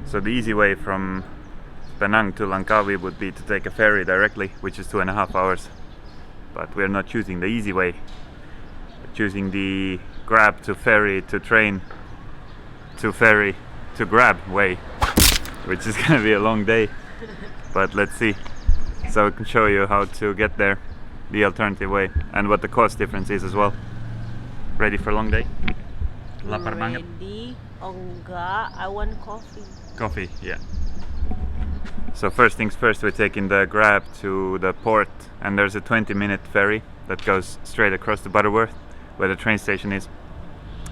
So the easy way from Penang to Langkawi would be to take a ferry directly, which is 2.5 hours. But we're not choosing the easy way. We're choosing the grab to ferry to train to ferry to grab way, which is gonna be a long day. But let's see. So I can show you how to get there, the alternative way, and what the cost difference is as well. Ready for a long day? Lapar banget? Ready? Oh enggak, I want coffee. Coffee, yeah. So first things first, we're taking the grab to the port, and there's a 20-minute ferry that goes straight across to Butterworth, where the train station is.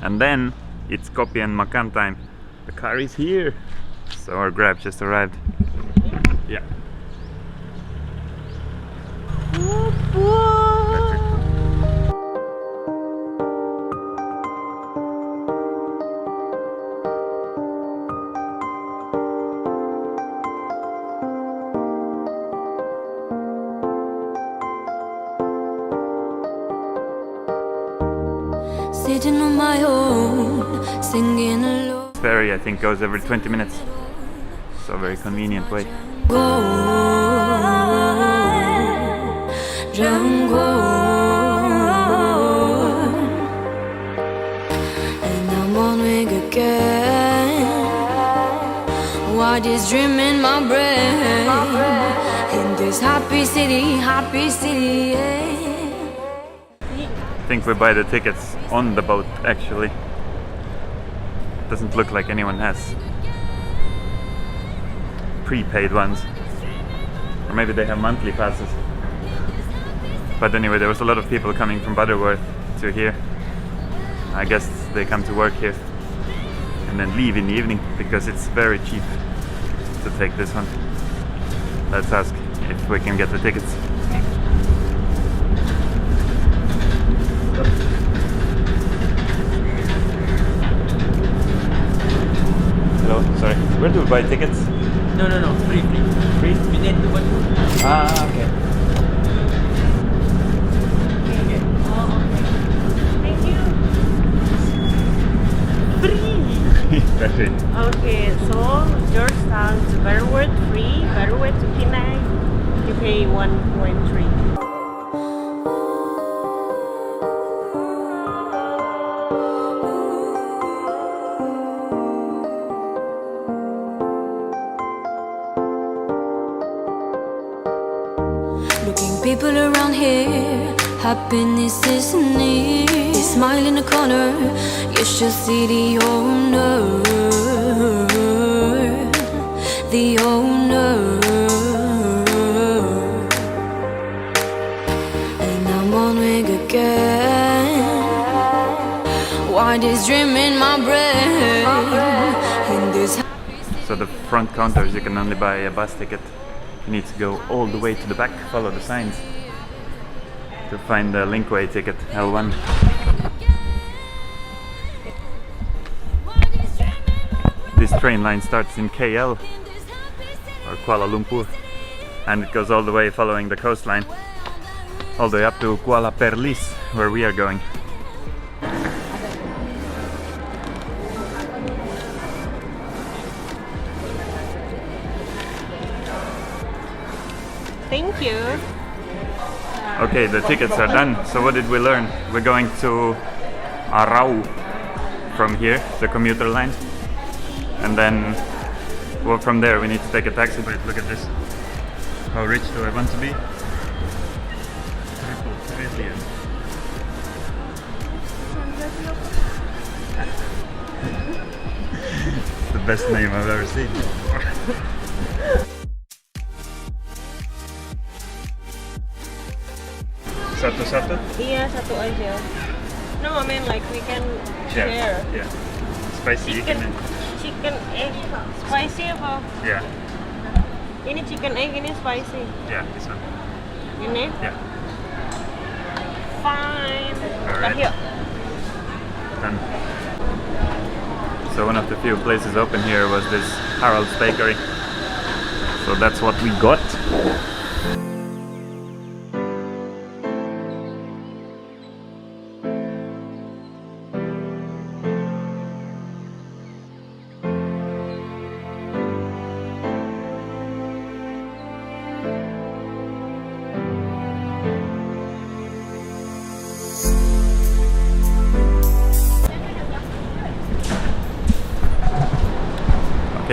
And then it's Kopi and Makan time. The car is here! So our grab just arrived. Yeah. Sitting on my own, singing alone. Ferry I think goes every 20 minutes. So a very convenient way. And I'm on wing again. Why this dream in my brain? In this happy city, yeah. I think we buy the tickets on the boat actually. Doesn't look like anyone has prepaid ones. Or maybe they have monthly passes. But anyway, there was a lot of people coming from Butterworth to here. I guess they come to work here and then leave in the evening because it's very cheap to take this one. Let's ask if we can get the tickets. Hello, sorry. Where do we buy tickets? No, free. Free? We need to buy. Ah, okay. Thank you. Free. That's it. Okay, so Georgetown to Butterworth free, Butterworth to Penang you pay 1.3. Looking people around here, happiness is near. Smile in the corner, you should see the owner. The owner. And I'm on wing again. Why this dream in my brain? In this So the front counters, you can only buy a bus ticket. You need to go all the way to the back, follow the signs to find the Linkway ticket, L1. This train line starts in KL or Kuala Lumpur and it goes all the way following the coastline all the way up to Kuala Perlis, where we are going. Thank you. Okay, the tickets are done. So what did we learn? We're going to Arau from here, the commuter line. And then, well, from there we need to take a taxi. But look at this. How rich do I want to be? Triple trillion. The best name I've ever seen. Satu-satu? Iya, satu aja. No, I mean like we can share. Yeah. Spicy Chicken egg spicy apa? Yeah. Ini chicken egg, ini spicy. Yeah, this one. Ini? Yeah. Fine. Alright. Here. Done. So one of the few places open here was this Harold's Bakery. So that's what we got.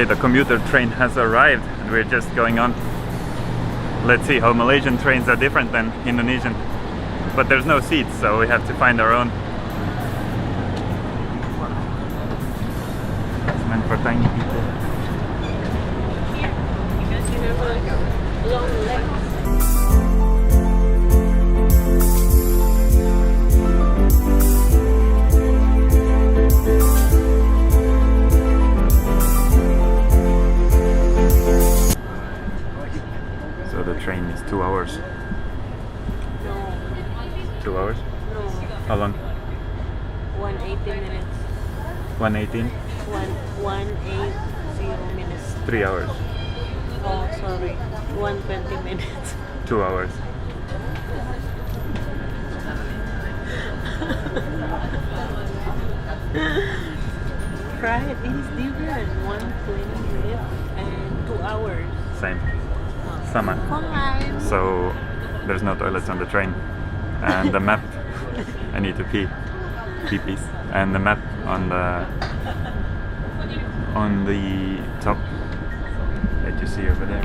Okay, the commuter train has arrived and we're just going on. Let's see how Malaysian trains are different than Indonesian. But there's no seats, so we have to find our own. It's meant for tiny people. Because you have a long legs. So the train is 2 hours. No. 2 hours? No. How long? 180 minutes. 118? 180 minutes. 3 hours. Oh, sorry. 120 minutes. 2 hours. Right, it is different. 120 minutes and 2 hours. Same. Sama. Fine. So there's no toilets on the train. And the map, I need to pee. Pee-pees. And the map on the top that you see over there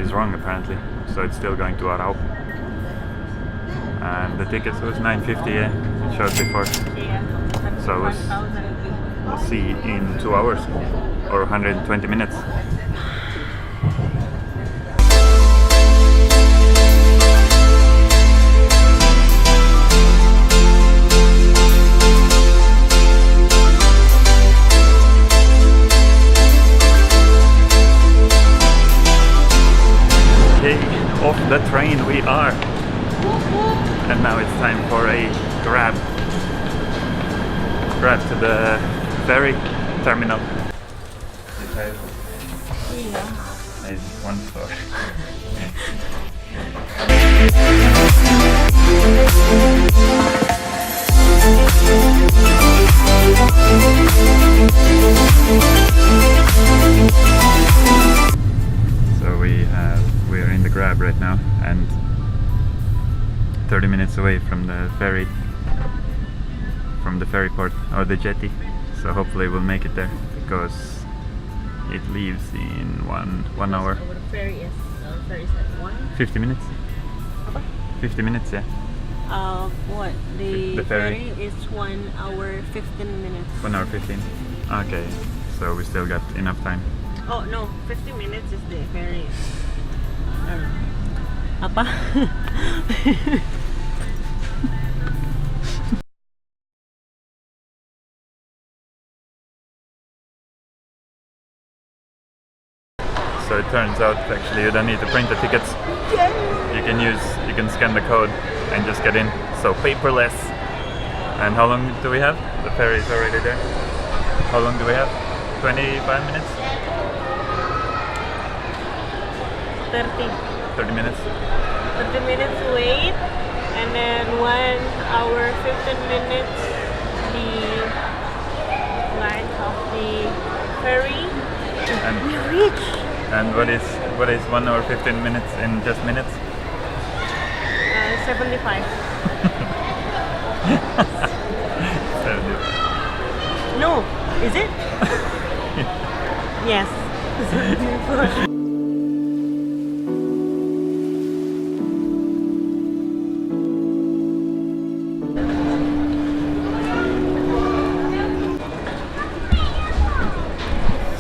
is wrong apparently. So it's still going to Arau. And the tickets was 950, yeah, it showed before. Yeah. So we'll see in 2 hours or 120 minutes. Okay, off the train we are. And now it's time for a grab to the ferry terminal. Yeah. Is one store. So we're in the grab right now and 30 minutes away from the ferry port or the jetty, so hopefully we'll make it there because it leaves in one hour. So the ferry is at 1? 50 minutes. Apa? 50 minutes, yeah. What? The ferry? ferry is 1 hour 15 minutes. 1 hour 15. Okay, so we still got enough time. Oh no, 50 minutes is the ferry. Apa? So it turns out actually you don't need to print the tickets. You can scan the code and just get in. So paperless. And how long do we have? The ferry is already there. How long do we have? 25 minutes? 30 minutes? 30 minutes wait, and then 1 hour 15 minutes the flight of the ferry. And We reach. and what is 1 hour 15 minutes in just minutes? 75. 70. No, is it? Yes.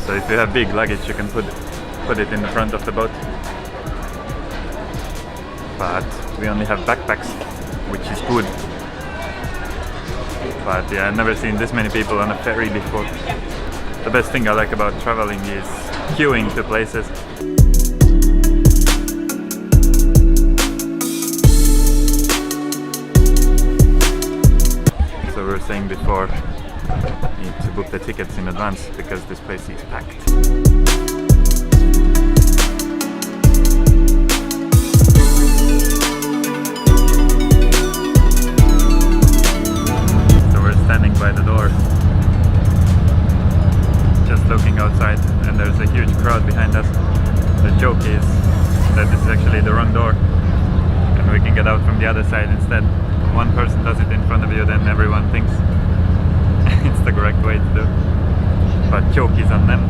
So if you have big luggage, you can put it in the front of the boat. But we only have backpacks, which is good. But yeah, I've never seen this many people on a ferry before. The best thing I like about traveling is queuing to places. So we were saying before, need to book the tickets in advance because this place is packed. So we're standing by the door, just looking outside, and there's a huge crowd behind us. The joke is that this is actually the wrong door and we can get out from the other side instead. One person does it in front of you, then everyone thinks it's the correct way to do. but choke is on them.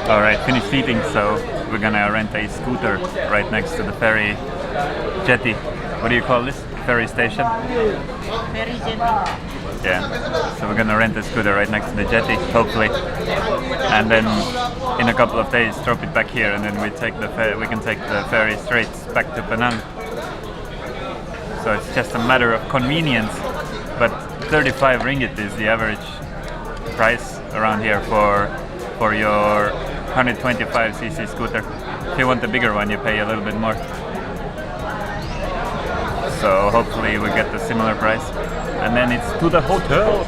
Alright, finished eating, so we're gonna rent a scooter right next to the ferry jetty. What do you call this? Ferry station? Very jetty. Yeah, so we're gonna rent a scooter right next to the jetty, hopefully. And then in a couple of days drop it back here, and then we can take the ferry straight back to Penang. So it's just a matter of convenience, but 35 ringgit is the average price around here for your 125cc scooter. If you want the bigger one, you pay a little bit more. So hopefully we get the similar price. And then it's to the hotel.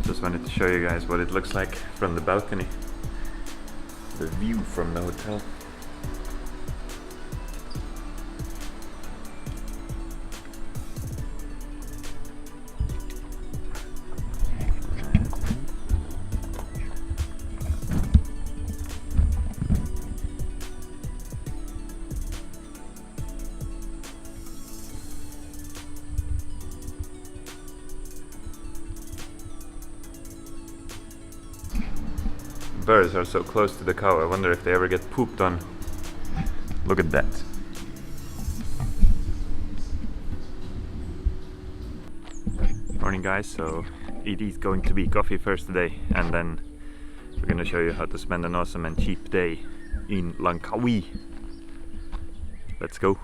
Just wanted to show you guys what it looks like from the balcony. The view from the hotel. Birds are so close to the cow, I wonder if they ever get pooped on. Look at that. Morning guys, so it is going to be coffee first today, and then we're gonna show you how to spend an awesome and cheap day in Langkawi. Let's go.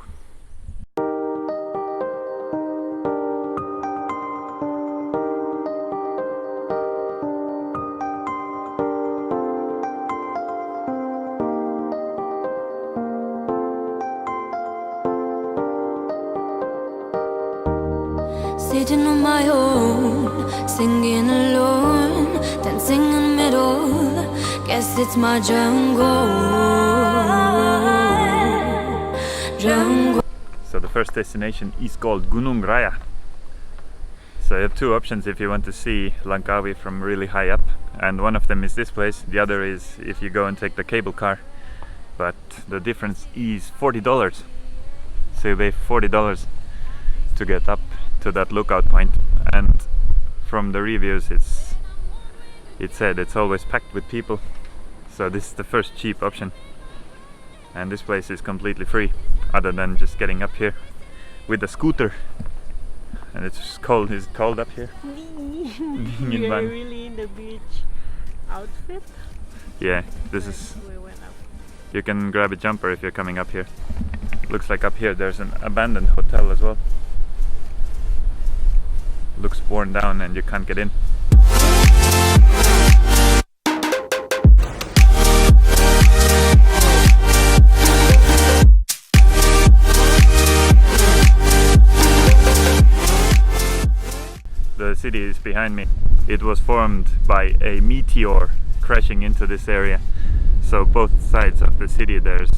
Sitting on my own, singing alone, dancing in the middle. Guess it's my jungle. So the first destination is called Gunung Raya. So you have two options if you want to see Langkawi from really high up, and one of them is this place. The other is if you go and take the cable car, but the difference is $40. So you pay $40 to get up to that lookout point, and from the reviews it said it's always packed with people, so this is the first cheap option. And this place is completely free other than just getting up here with a scooter, and it's cold. Is it cold up here? We are really in the beach outfit. Yeah, this is, we went up. you can grab a jumper if you're coming up here. Looks like up here there's an abandoned hotel as well. Looks worn down and you can't get in. The city is behind me. It was formed by a meteor crashing into this area. So both sides of the city there's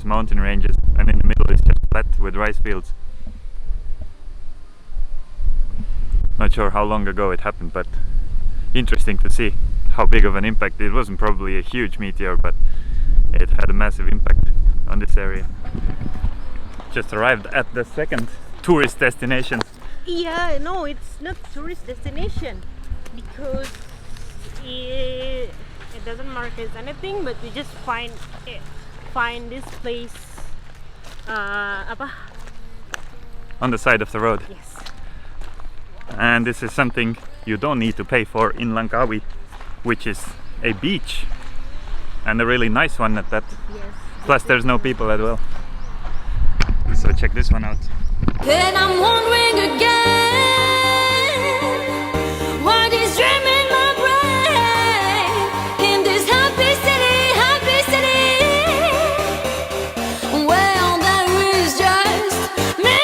mountain ranges, and in the middle is just flat with rice fields. Not sure how long ago it happened, but interesting to see how big of an impact. It wasn't probably a huge meteor, but it had a massive impact on this area. Just arrived at the second tourist destination. Yeah, no, it's not tourist destination because it doesn't mark as anything, but we just find this place On the side of the road. Yes. And this is something you don't need to pay for in Langkawi, which is a beach, and a really nice one at that. Yes. Plus there's no people as well. So check this one out. Then I'm wondering again, what is dreaming my brain in this happy city, well there is just me.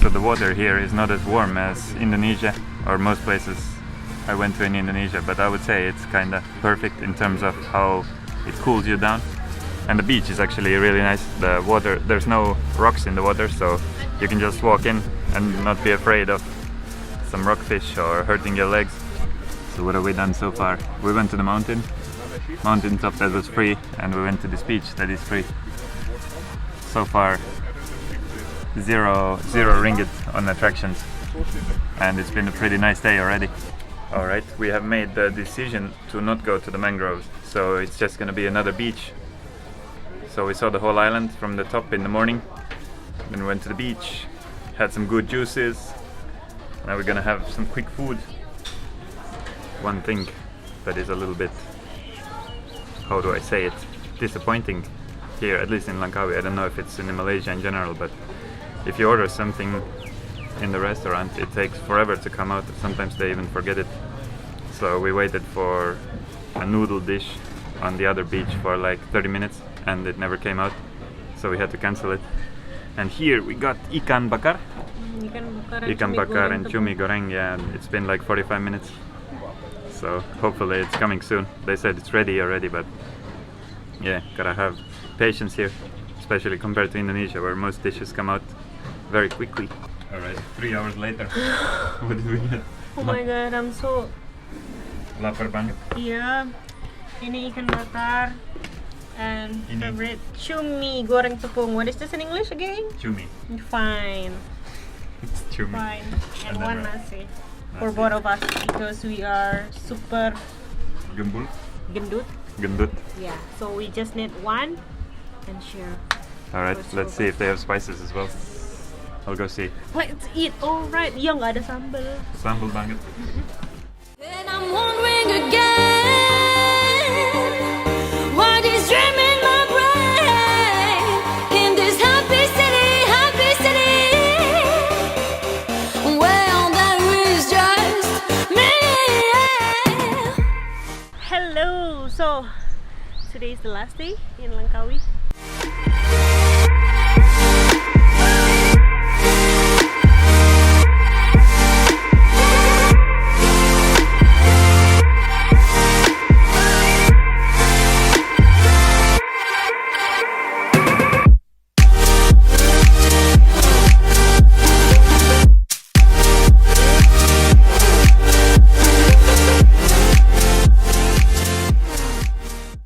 So the water here is not as warm as Indonesia or most places I went to in Indonesia, but I would say it's kind of perfect in terms of how it cools you down. And the beach is actually really nice. The water, there's no rocks in the water, so you can just walk in and not be afraid of some rockfish or hurting your legs. So what have we done so far? We went to the mountain top that was free, and we went to this beach that is free. So far, zero ringgit on attractions, and it's been a pretty nice day already. Alright, we have made the decision to not go to the mangroves, so it's just gonna be another beach. So we saw the whole island from the top in the morning, then we went to the beach, had some good juices. Now we're gonna have some quick food. One thing that is a little bit, how do I say it, disappointing here, at least in Langkawi. I don't know if it's in Malaysia in general, but if you order something in the restaurant, it takes forever to come out. Sometimes they even forget it. So we waited for a noodle dish on the other beach for like 30 minutes and it never came out, so we had to cancel it. And here we got ikan bakar and cumi goreng. Yeah, and it's been like 45 minutes, so hopefully it's coming soon. They said it's ready already, but yeah, gotta have patience here, especially compared to Indonesia where most dishes come out very quickly. Alright, 3 hours later. What did we get? Oh my god, I'm so lapar banget. yeah. Ini ikan bakar and favorite cumi goreng tepung. What is this in English again? Cumi. Fine. It's cumi. Fine. And one nasi for Nasi. both of us because we are super Gembul. gendut. Yeah, so we just need one and share. Alright, let's see if they have spices as well. I'll go see. Let's eat. Alright, ya nggak ada sambal. Sambal banget. And I'm wondering again, what is dreaming my brain in this happy city, well there is just me. Hello. So today is the last day in Langkawi.